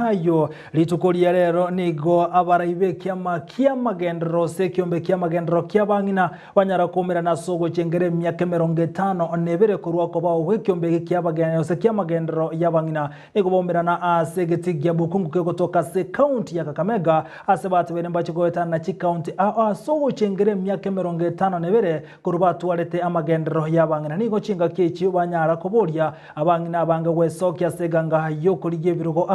hayo litukuria rero nigo abaraibe kia magendero se kiombe kia magendero kia bangina banyara kumira na sogo chengere myaka 50 nebere kurwa ko bawo kiombe kia bagendero se kia magendero ya bangina nigo bombera na asegeti gya bukungu ke kutoka se county ya Kakamega asebatu bene mbacho goeta na chi county sogo chengere myaka 50 nebere kurwa tuwalete amagendero ya bangina nigo chinga kichi banyara koboria abangina abanga wesokia seganga yokoliye birugo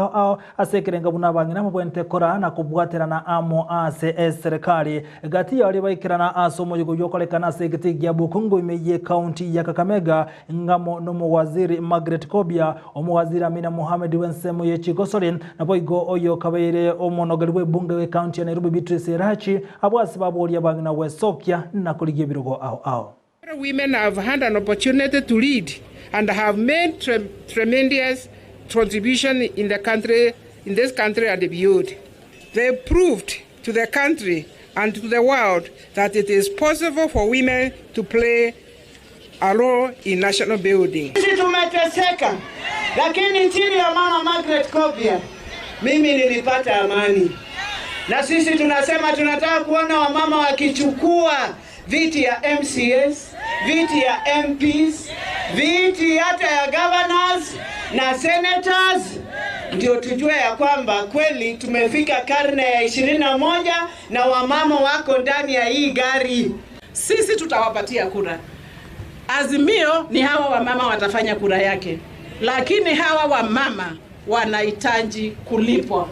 asekerenga buna bangina mubwente kora na kubwaterana amo ase serikali gati yali baikirana asomo yugo yokolekana segeti gya bukungu imeye county ya Kakamega ngamo no waziri Margaret Kobia omuwaziri Amina Mohamed wensemo ye Chigosolin na boigo oyo kabaire omonogaliwe bunge we county ya Nairobi Beatrice Rachi abwasi baboli bangina wesokia na kuliye birugo Women have had an opportunity to lead and have made tremendous contribution in the country, in this country and beyond. They proved to the country and to the world that it is possible for women to play a role in national building. Sisi tumeteseka, lakini chini ya mama Margaret Kobia mimi nilipata amani. Na sisi tunasema tunataka kuona wamama wakichukua viti ya MCS, viti ya MPs, viti hata ya governors na senators, ndio tujue ya kwamba kweli tumefika karne ya 21 na wamama wako ndani ya hii gari. Sisi tutawapatia kura. Azimio ni hawa wamama watafanya kura yake, lakini hawa wamama wanahitaji kulipwa.